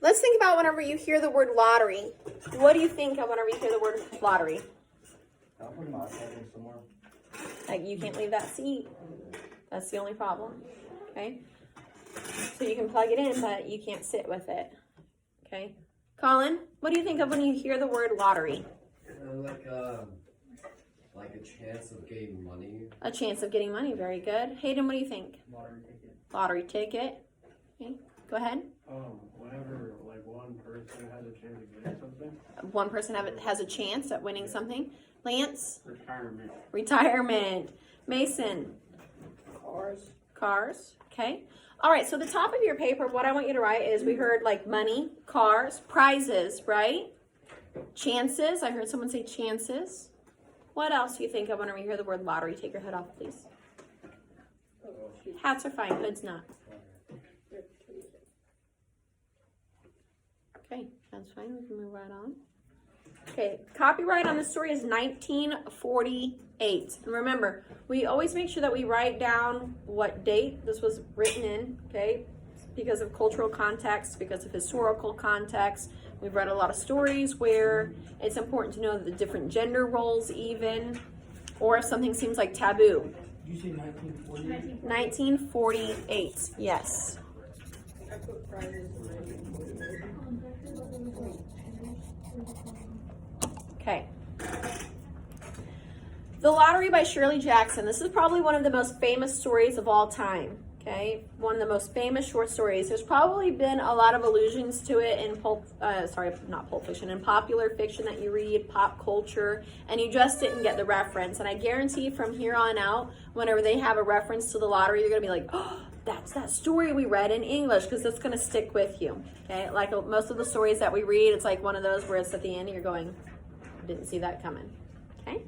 Let's think about whenever you hear the word lottery. What do you think of whenever you hear the word lottery? I'll put my iPad somewhere. Like, you can't leave that seat. That's the only problem. Okay? So you can plug it in, but you can't sit with it. Okay? Colin, what do you think of when you hear the word lottery? Like a chance of getting money. A chance of getting money. Very good. Hayden, what do you think? Lottery ticket. Lottery ticket. Okay, go ahead. Whenever like one person has a chance of getting something. One person has a chance at winning something. Lance? Retirement. Retirement. Mason? Cars. Okay. All right, so the top of your paper, what I want you to write is we heard like money, cars, prizes, right? Chances. I heard someone say chances. What else do you think of whenever you hear the word lottery? Take your hood off, please. Hats are fine, hood's not. Okay, that's fine. We can move right on. Okay, copyright on this story is 1948. And remember, we always make sure that we write down what date this was written in, okay? Because of cultural context, because of historical context. We've read a lot of stories where it's important to know the different gender roles even, or if something seems like taboo. Did you say 1948? 1948, yes. Okay. The Lottery by Shirley Jackson. This is probably one of the most famous stories of all time. Okay, one of the most famous short stories. There's probably been a lot of allusions to it in Pulp Fiction, in popular fiction that you read, pop culture, and you just didn't get the reference. And I guarantee from here on out, whenever they have a reference to the lottery, you're gonna be like, oh, that's that story we read in English, because that's gonna stick with you. Okay, like most of the stories that we read, it's like one of those where it's at the end and you're going, didn't see that coming. Okay.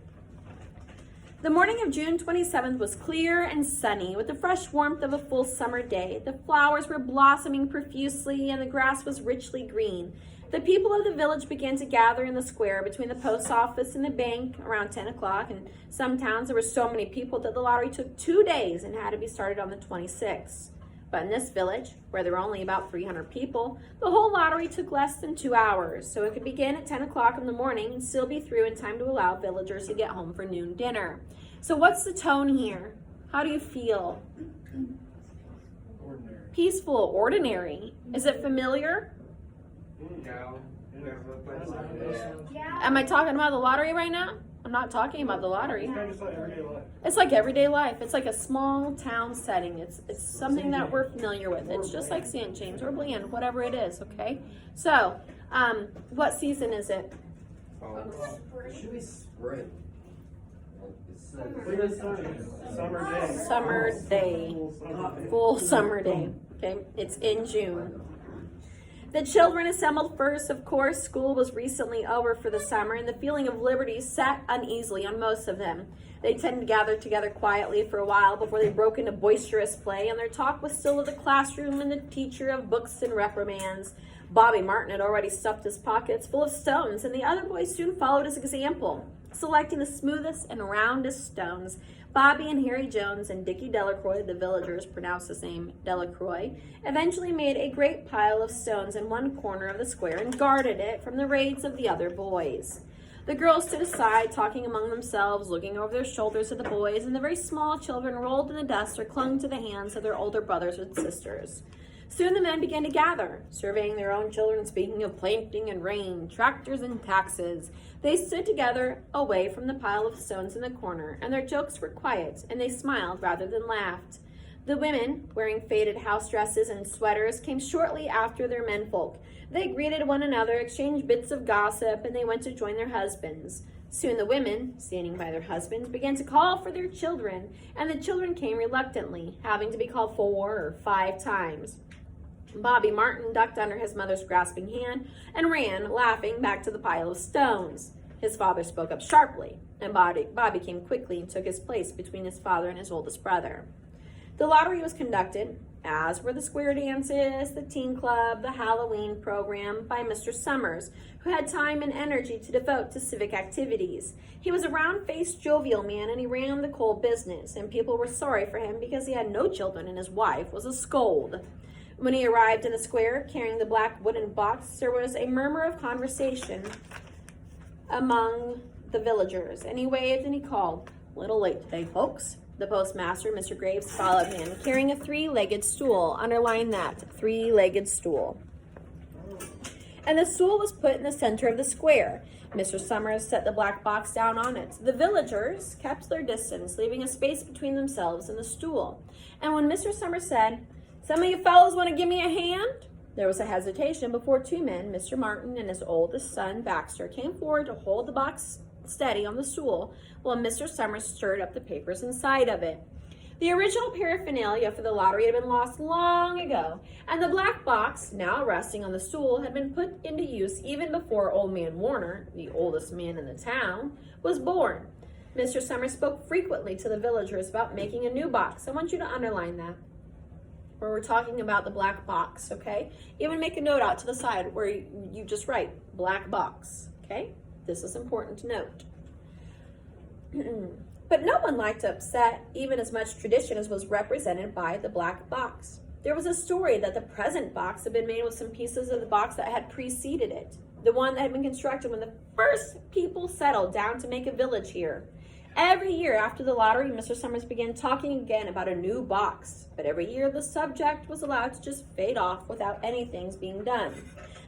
The morning of June 27th was clear and sunny, with the fresh warmth of a full summer day. The flowers were blossoming profusely, and the grass was richly green. The people of the village began to gather in the square between the post office and the bank around 10 o'clock. In some towns, there were so many people that the lottery took 2 days and had to be started on the 26th. But in this village, where there were only about 300 people, the whole lottery took less than 2 hours. So it could begin at 10 o'clock in the morning and still be through in time to allow villagers to get home for noon dinner. So what's the tone here? How do you feel? Ordinary. Peaceful, ordinary. Is it familiar? Yeah. Am I talking about the lottery right now? I'm not talking about the lottery. It's kind of just like everyday life. It's like everyday life. It's like a small town setting. It's something that we're familiar with. It's just like St. James or Bland, whatever it is, okay? So, what season is it? Should be spring. Summer day. Summer day. Full summer day. Okay, it's in June. The children assembled first. Of course, school was recently over for the summer, and the feeling of liberty sat uneasily on most of them. They tended to gather together quietly for a while before they broke into boisterous play, and their talk was still of the classroom and the teacher, of books and reprimands. Bobby Martin had already stuffed his pockets full of stones, and the other boys soon followed his example, selecting the smoothest and roundest stones. Bobby and Harry Jones and Dickie Delacroix, the villagers pronounced the name Delacroix, eventually made a great pile of stones in one corner of the square and guarded it from the raids of the other boys. The girls stood aside, talking among themselves, looking over their shoulders at the boys, and the very small children rolled in the dust or clung to the hands of their older brothers and sisters. Soon the men began to gather, surveying their own children, speaking of planting and rain, tractors and taxes. They stood together away from the pile of stones in the corner, and their jokes were quiet, and they smiled rather than laughed. The women, wearing faded house dresses and sweaters, came shortly after their menfolk. They greeted one another, exchanged bits of gossip, and they went to join their husbands. Soon the women, standing by their husbands, began to call for their children, and the children came reluctantly, having to be called 4 or 5 times. Bobby Martin ducked under his mother's grasping hand and ran, laughing, back to the pile of stones. His father spoke up sharply, and Bobby came quickly and took his place between his father and his oldest brother. The lottery was conducted, as were the square dances, the teen club, the Halloween program, by Mr. Summers, who had time and energy to devote to civic activities. He was a round-faced, jovial man, and he ran the coal business, and people were sorry for him because he had no children and his wife was a scold. When he arrived in the square, carrying the black wooden box, there was a murmur of conversation among the villagers, and he waved and he called, "Little late today, folks." The postmaster, Mr. Graves, followed him, carrying a three-legged stool. Underline that, three-legged stool. And the stool was put in the center of the square. Mr. Summers set the black box down on it. The villagers kept their distance, leaving a space between themselves and the stool. And when Mr. Summers said, "Some of you fellows want to give me a hand?" there was a hesitation before two men, Mr. Martin and his oldest son, Baxter, came forward to hold the box steady on the stool while Mr. Summers stirred up the papers inside of it. The original paraphernalia for the lottery had been lost long ago, and the black box, now resting on the stool, had been put into use even before Old Man Warner, the oldest man in the town, was born. Mr. Summers spoke frequently to the villagers about making a new box. I want you to underline that, where we're talking about the black box, okay? Even make a note out to the side where you just write black box, okay? This is important to note. But no one liked to upset even as much tradition as was represented by the black box. There was a story that the present box had been made with some pieces of the box that had preceded it, the one that had been constructed when the first people settled down to make a village here. Every year after the lottery, Mr. Summers began talking again about a new box, but every year the subject was allowed to just fade off without anything being done.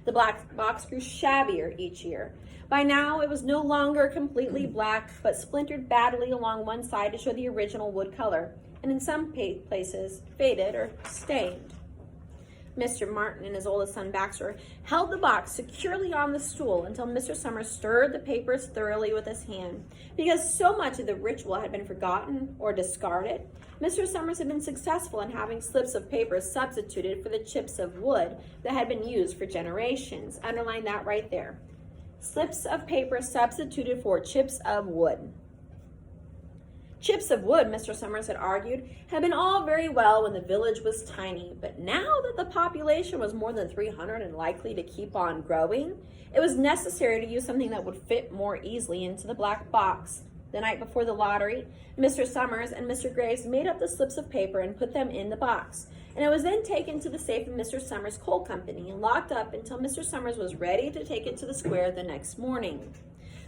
The black box grew shabbier each year. By now, it was no longer completely black, but splintered badly along one side to show the original wood color, and in some places, faded or stained. Mr. Martin and his oldest son, Baxter, held the box securely on the stool until Mr. Summers stirred the papers thoroughly with his hand. Because so much of the ritual had been forgotten or discarded, Mr. Summers had been successful in having slips of paper substituted for the chips of wood that had been used for generations. Underline that right there. Slips of paper substituted for chips of wood. Chips of wood, Mr. Summers had argued, had been all very well when the village was tiny, but now that the population was more than 300 and likely to keep on growing, it was necessary to use something that would fit more easily into the black box. The night before the lottery, Mr. Summers and Mr. Graves made up the slips of paper and put them in the box, and it was then taken to the safe of Mr. Summers' coal company and locked up until Mr. Summers was ready to take it to the square the next morning.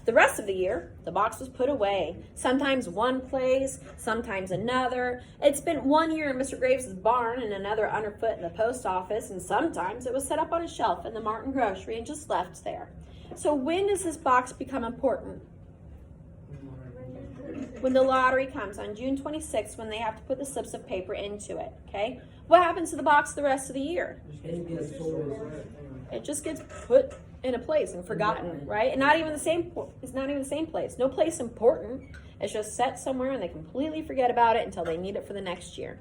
The rest of the year, the box was put away, sometimes one place, sometimes another. It spent 1 year in Mr. Graves' barn and another underfoot in the post office, and sometimes it was set up on a shelf in the Martin grocery and just left there. So when does this box become important? When the lottery comes on June 26th, when they have to put the slips of paper into it, okay? What happens to the box the rest of the year? It just gets put in a place and forgotten, right? And not even the same, it's not even the same place. No place important. It's just set somewhere and they completely forget about it until they need it for the next year.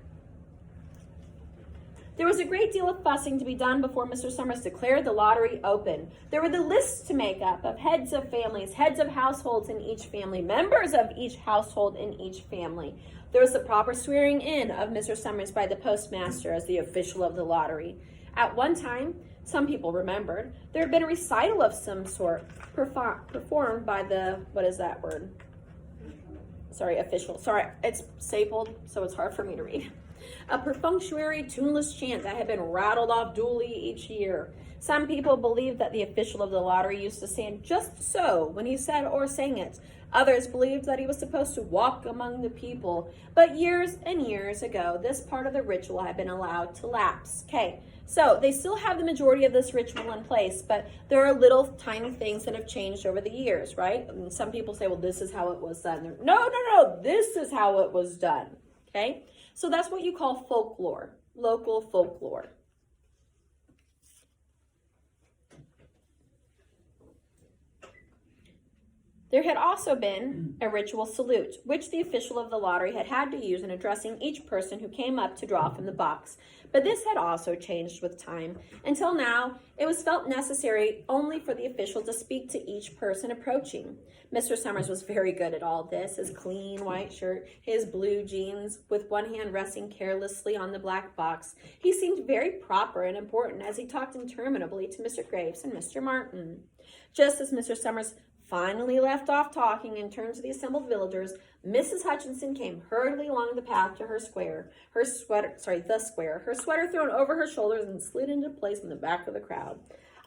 There was a great deal of fussing to be done before Mr. Summers declared the lottery open. There were the lists to make up of heads of families, heads of households in each family, members of each household in each family. There was the proper swearing in of Mr. Summers by the postmaster as the official of the lottery. At one time, some people remembered, there had been a recital of some sort performed by the, what is that word? Official. Sorry, it's stapled, so it's hard for me to read. A perfunctory, tuneless chant that had been rattled off duly each year. Some people believed that the official of the lottery used to stand just so when he said or sang it. Others believed that he was supposed to walk among the people. But years and years ago, this part of the ritual had been allowed to lapse. Okay, so they still have the majority of this ritual in place, but there are little tiny things that have changed over the years, right? And some people say, well, this is how it was done. No, this is how it was done, okay? So that's what you call folklore, local folklore. There had also been a ritual salute, which the official of the lottery had had to use in addressing each person who came up to draw from the box. But this had also changed with time. Until now, it was felt necessary only for the official to speak to each person approaching. Mr. Summers was very good at all this, his clean white shirt, his blue jeans, with one hand resting carelessly on the black box. He seemed very proper and important as he talked interminably to Mr. Graves and Mr. Martin. Just as Mr. Summers finally left off talking and turned to the assembled villagers, Mrs. Hutchinson came hurriedly along the path to the square, her sweater thrown over her shoulders and slid into place in the back of the crowd.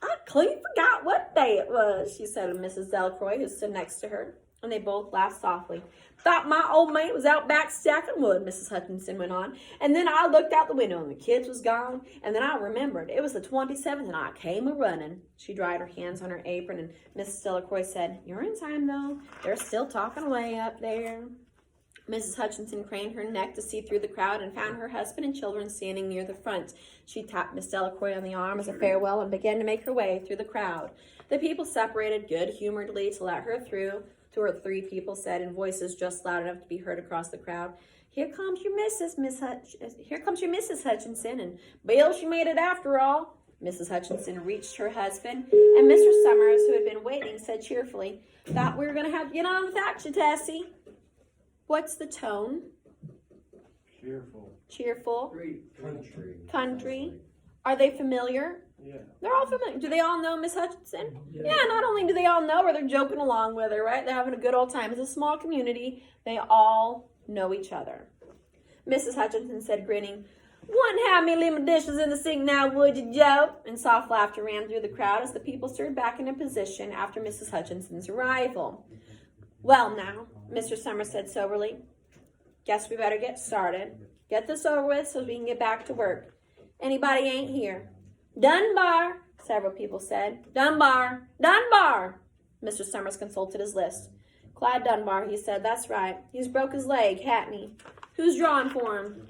I clean forgot what day it was, she said to Mrs. Delacroix, who stood next to her, and they both laughed softly. Thought my old mate was out back stacking wood, Mrs. Hutchinson went on, and then I looked out the window and the kids was gone, and then I remembered it was the 27th and I came a-running. She dried her hands on her apron, and Mrs. Delacroix said, You're in time, though. They're still talking away up there. Mrs. Hutchinson craned her neck to see through the crowd and found her husband and children standing near the front. She tapped Miss Delacroix on the arm as a farewell and began to make her way through the crowd. The people separated good-humoredly to let her through. 2 or 3 people said in voices just loud enough to be heard across the crowd, Here comes your Mrs. Hutchinson, and Bill, she made it after all. Mrs. Hutchinson reached her husband, and Mr. Summers, who had been waiting, said cheerfully, Thought we were going to have to get on without you, Tessie. What's the tone? Cheerful. Cheerful. Country. Are they familiar? Yeah. They're all familiar. Do they all know Miss Hutchinson? Yeah, not only do they all know her, they're joking along with her, right? They're having a good old time. It's a small community. They all know each other. Mrs. Hutchinson said, grinning, Wouldn't have me leave my dishes in the sink now, would you, Joe? And soft laughter ran through the crowd as the people stirred back into position after Mrs. Hutchinson's arrival. Well, now, Mr. Summers said soberly, Guess we better get started. Get this over with so we can get back to work. Anybody ain't here? Dunbar, several people said. Dunbar! Mr. Summers consulted his list. Clyde Dunbar, he said. That's right. He's broke his leg, hadn't he? Who's drawing for him?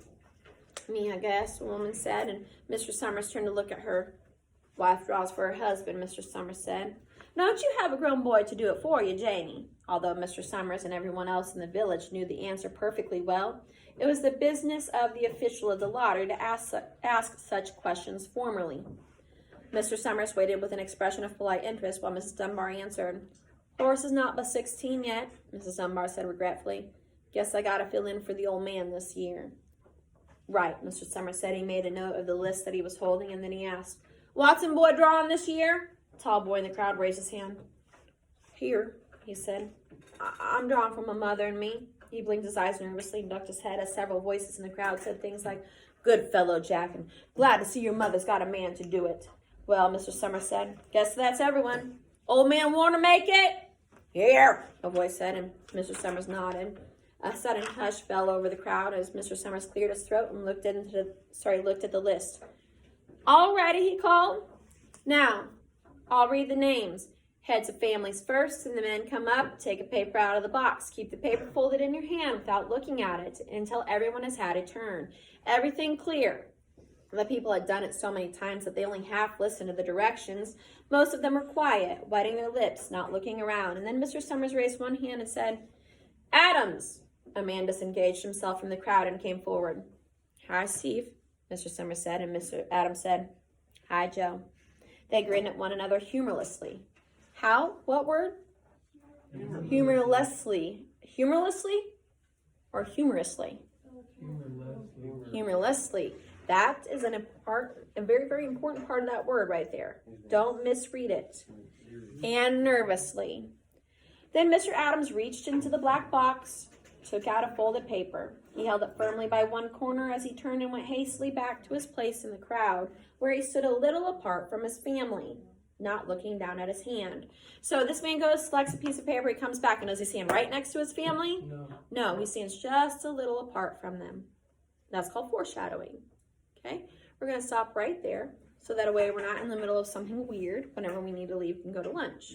Me, I guess, the woman said, and Mr. Summers turned to look at her. Wife draws for her husband, Mr. Summers said. Don't you have a grown boy to do it for you, Janie? Although Mr. Summers and everyone else in the village knew the answer perfectly well, it was the business of the official of the lottery to ask such questions formally. Mr. Summers waited with an expression of polite interest while Mrs. Dunbar answered. Horace is not but 16 yet, Mrs. Dunbar said regretfully. Guess I gotta fill in for the old man this year. Right, Mr. Summers said. He made a note of the list that he was holding, and then he asked, Watson boy drawing this year? A tall boy in the crowd raised his hand. Here, he said. I'm drawing for my mother and me. He blinked his eyes nervously and ducked his head as several voices in the crowd said things like, Good fellow, Jack, and glad to see your mother's got a man to do it. Well, Mr. Summers said, Guess that's everyone. Old man want to make it? Here, a voice said, and Mr. Summers nodded. A sudden hush fell over the crowd as Mr. Summers cleared his throat and looked at the list. All ready, he called. Now, I'll read the names. Heads of families first, and the men come up, take a paper out of the box. Keep the paper folded in your hand without looking at it until everyone has had a turn. Everything clear. The people had done it so many times that they only half listened to the directions. Most of them were quiet, wetting their lips, not looking around. And then Mr. Summers raised one hand and said, Adams! A man disengaged himself from the crowd and came forward. Hi, Steve, Mr. Summers said, and Mr. Adams said, Hi, Joe. They grinned at one another humorlessly. How? What word? Humorlessly. Humorlessly? Or humorously? Humorlessly. That is a very, very important part of that word right there. Don't misread it. And nervously. Then Mr. Adams reached into the black box, took out a folded paper. He held it firmly by one corner as he turned and went hastily back to his place in the crowd, where he stood a little apart from his family, not looking down at his hand. So this man goes, selects a piece of paper, he comes back, and does he stand right next to his family? No, he stands just a little apart from them. That's called foreshadowing. Okay, we're going to stop right there, so that way we're not in the middle of something weird whenever we need to leave and go to lunch.